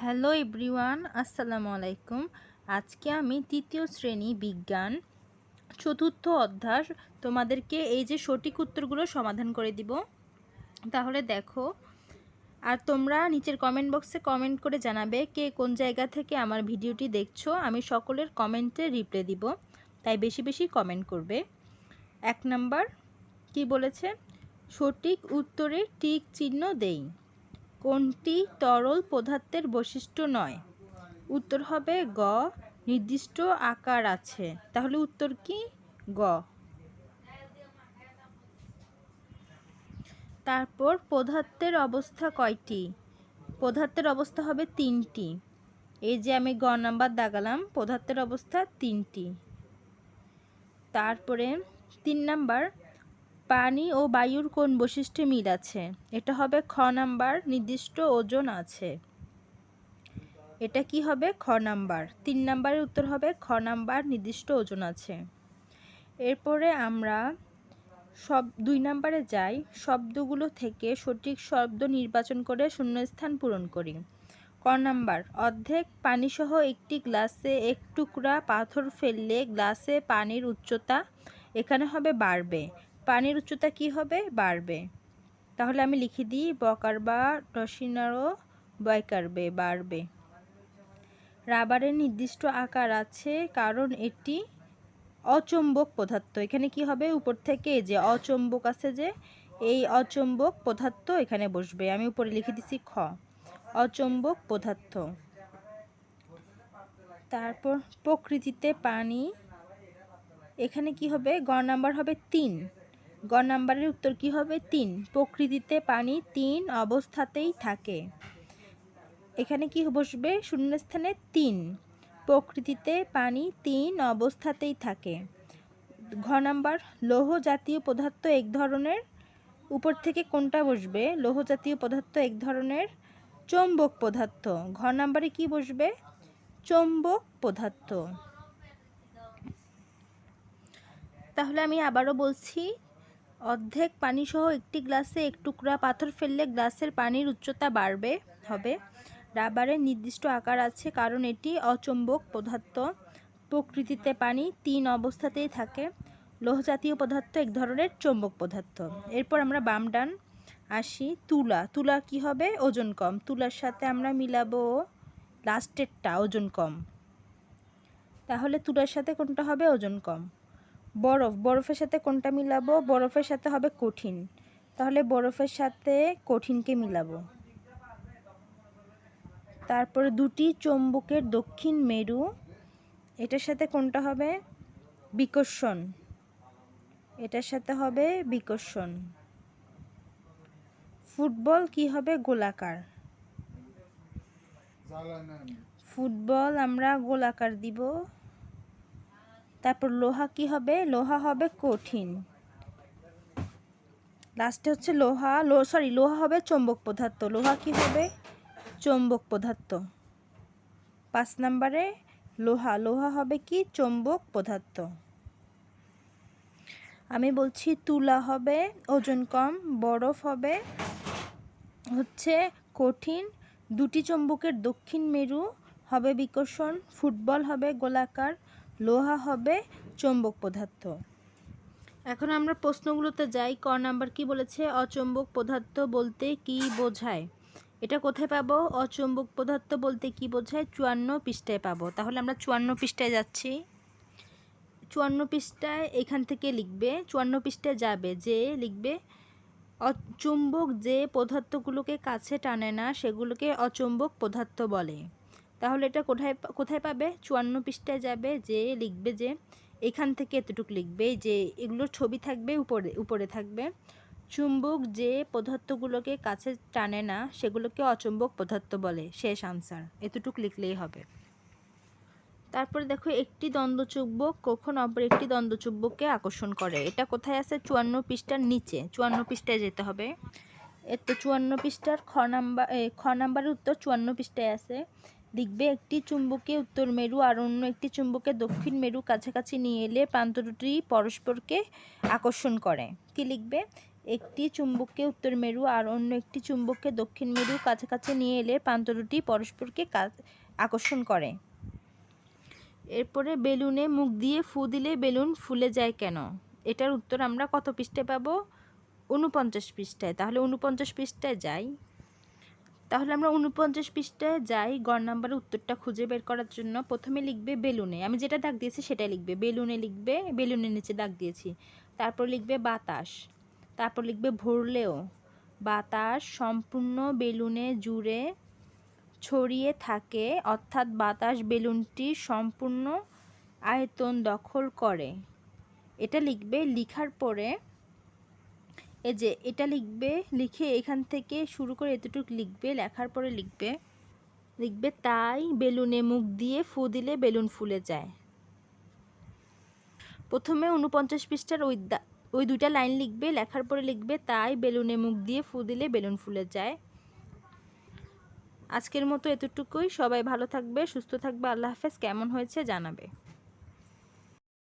Hello everyone, আসসালামু আলাইকুম। আজকে আমি তৃতীয় শ্রেণী বিজ্ঞান চতুর্থ অধ্যায় তোমাদেরকে এই যে সঠিক উত্তরগুলো সমাধান করে দিব। তাহলে দেখো, আর তোমরা নিচের কমেন্ট বক্সে কমেন্ট করে জানাবে কে কোন জায়গা থেকে আমার ভিডিওটি দেখছো। আমি সকলের কমেন্টে রিপ্লাই দিব, তাই বেশি বেশি কমেন্ট করবে। 1 নাম্বার কি বলেছে? সঠিক উত্তরে টিক চিহ্ন দেই। কোনটি তরল পদার্থের বৈশিষ্ট্য নয়? উত্তর হবে গ, নির্দিষ্ট আকার আছে। তাহলে উত্তর কি? গ। তারপর পদার্থের অবস্থা কয়টি? পদার্থের অবস্থা হবে 3টি। এই যে আমি গ নাম্বার দাগালাম, পদার্থের অবস্থা 3টি। তারপরে 3 নাম্বার, পানি ও বায়ুর কোন বৈশিষ্ট্যে মিল আছে? এটা হবে খ নাম্বার, নির্দিষ্ট ওজন আছে। এটা কি হবে? খ নাম্বার। 3 নাম্বারের উত্তর হবে খ নাম্বার, নির্দিষ্ট ওজন আছে। এরপরে আমরা 2 নাম্বারে যাই। শব্দগুলো থেকে সঠিক শব্দ নির্বাচন করে শূন্যস্থান পূরণ করি। ক নাম্বার, অর্ধেক পানিসহ একটি গ্লাসে 1 টুকরা পাথর ফেললে গ্লাসে পানির উচ্চতা এখানে হবে বাড়বে। পানির উচ্চতা কি হবে? বাড়বে। তাহলে আমি লিখে দিই বকারবা টসিনারো বয়কারবে, বাড়বে। রাবারের নির্দিষ্ট আকার আছে কারণ এটি অচুম্বক পদার্থ। এখানে কি হবে? উপর থেকে যে অচুম্বক আছে, যে এই অচুম্বক পদার্থ এখানে বসবে। আমি উপরে লিখে দিছি খ, অচুম্বক পদার্থ। তারপর প্রকৃতিতে পানি, এখানে কি হবে? গ নাম্বার হবে 3। গ নাম্বারের উত্তর কি হবে? 3। প্রকৃতিতে পানি 3 অবস্থাতেই থাকে। এখানে কি বসবে? শূন্যস্থানে 3। প্রকৃতিতে পানি 3 অবস্থাতেই থাকে। ঘ নাম্বার, লৌহ জাতীয় পদার্থ এক ধরনের। উপর থেকে কোনটা বসবে? লৌহ জাতীয় পদার্থ এক ধরনের চৌম্বক পদার্থ। ঘ নাম্বারে কি বসবে? চৌম্বক পদার্থ। তাহলে আমি আবারও বলছি, অর্ধেক পানিসহ একটি গ্লাসে 1 টুকরা পাথর ফেললে গ্লাসের পানির উচ্চতা বাড়বে হবে। রাবারের নির্দিষ্ট আকার আছে কারণ এটি অচুম্বক পদার্থ। প্রকৃতিতে পানি 3 অবস্থাতেই থাকে। লৌহজাতীয় পদার্থ এক ধরনের চৌম্বক পদার্থ। এরপর আমরা বাম ডান আসি। তুলা, তুলা কি হবে? ওজন কম। তুলার সাথে আমরা মিলাবো লাস্টেরটা, ওজন কম। তাহলে তুলার সাথে কোনটা হবে? ওজন কম। বরফ, বরফের সাথে কোনটা মিলাবো? বরফের সাথে হবে কঠিন। তাহলে বরফের সাথে কঠিনকে মিলাবো। তারপরে দুটি চৌম্বকের দক্ষিণ মেরু, এটার সাথে কোনটা হবে? বিকর্ষণ। এটার সাথে হবে বিকর্ষণ। ফুটবল কি হবে? গোলাকার। ফুটবল আমরা গোলাকার দিব। তারপর লোহা কি হবে? লোহা হবে কঠিন। লাস্টে হচ্ছে লোহা, লোহা হবে চৌম্বক পদার্থ। লোহা কি হবে? চৌম্বক পদার্থ। 5 নাম্বারে লোহা, লোহা হবে কি? চৌম্বক পদার্থ। আমি বলছি তুলা হবে ওজন কম, বরফ হবে হচ্ছে কঠিন, দুটি চৌম্বকের দক্ষিণ মেরু হবে বিকর্ষণ, ফুটবল হবে গোলাকার, লোহা হবে চৌম্বক পদার্থ। এখন আমরা প্রশ্নগুলোতে যাই। ক নাম্বার কি বলেছে? অচৌম্বক পদার্থ বলতে কি বোঝায়? এটা কোথায় পাবো? অচৌম্বক পদার্থ বলতে কি বোঝায়? 54 পৃষ্ঠায় পাবো। তাহলে আমরা 54 পৃষ্ঠায় যাচ্ছি। 54 পৃষ্ঠায় এখান থেকে লিখবে, 54 পৃষ্ঠায় যাবে, যে লিখবে অচুম্বক যে পদার্থগুলোকে কাছে টানে না সেগুলোকে অচুম্বক পদার্থ বলে। তাহলে এটা কোথায় কোথায় পাবে? 54 পৃষ্ঠায় যাবে, যে লিখবে যে এখান থেকে এতটুকু লিখবে, যে এগুলোর ছবি থাকবে উপরে, উপরে থাকবে চুম্বক যে পদার্থগুলোকে কাছে টানে না সেগুলোকে অচুম্বক পদার্থ বলে। শেষ আনসার, এতটুকু লিখলেই হবে। তারপরে দেখো, একটি দ্বন্দ্ব চুম্বক কখন অপর একটি দ্বন্দ্ব চুম্বককে আকর্ষণ করে? এটা কোথায় আছে? 54 পৃষ্ঠার নিচে। 54 পৃষ্ঠায় যেতে হবে। এর তো 54 পৃষ্ঠার খ নাম্বারের উত্তর 54 পৃষ্ঠায় আছে। লিখবে একটি চুম্বকে উত্তর মেরু আর অন্য একটি চুম্বকে দক্ষিণ মেরু কাছাকাছি নিয়ে এলে প্রান্ত দুটি পরস্পরকে আকর্ষণ করে। কি লিখবে? একটি চুম্বককে উত্তর মেরু আর অন্য একটি চুম্বককে দক্ষিণ মেরু কাছাকাছি নিয়ে এলে প্রান্ত দুটি পরস্পরকে আকর্ষণ করে। এরপরে বেলুনে মুখ দিয়ে ফু দিলে বেলুন ফুলে যায় কেন? এটার উত্তর আমরা কত পৃষ্ঠায় পাবো? 49 পৃষ্ঠায়। তাহলে 49 পৃষ্ঠায় যাই। তাহলে আমরা 49 পৃষ্ঠায় যাই গড় নাম্বারের উত্তরটা খুঁজে বের করার জন্য। প্রথমে লিখবে বেলুনে, আমি যেটা দাগ দিয়েছি সেটাই লিখবে। বেলুনে লিখবে, বেলুনের নিচে দাগ দিয়েছি। তারপর লিখবে বাতাস, তারপর লিখবে ভরলেও। বাতাস সম্পূর্ণ বেলুনে জুড়ে ছড়িয়ে থাকে, অর্থাৎ বাতাস বেলুনটির সম্পূর্ণ আয়তন দখল করে। এটা লিখবে। লিখার পরে এই যে এটা লিখবে, লিখে এখান থেকে শুরু করে এতটুকু লিখবে। লেখার পরে লিখবে তাই বেলুনে মুখ দিয়ে ফু দিলে বেলুন ফুলে যায়। প্রথমে 49 পৃষ্ঠার ওই দুইটা লাইন লিখবে। লেখার পরে লিখবে তাই বেলুনে মুখ দিয়ে ফু দিলে বেলুন ফুলে যায়। আজকের মতো এতটুকুই। সবাই ভালো থাকবে, সুস্থ থাকবে। আল্লাহ হাফেজ। কেমন হয়েছে জানাবে।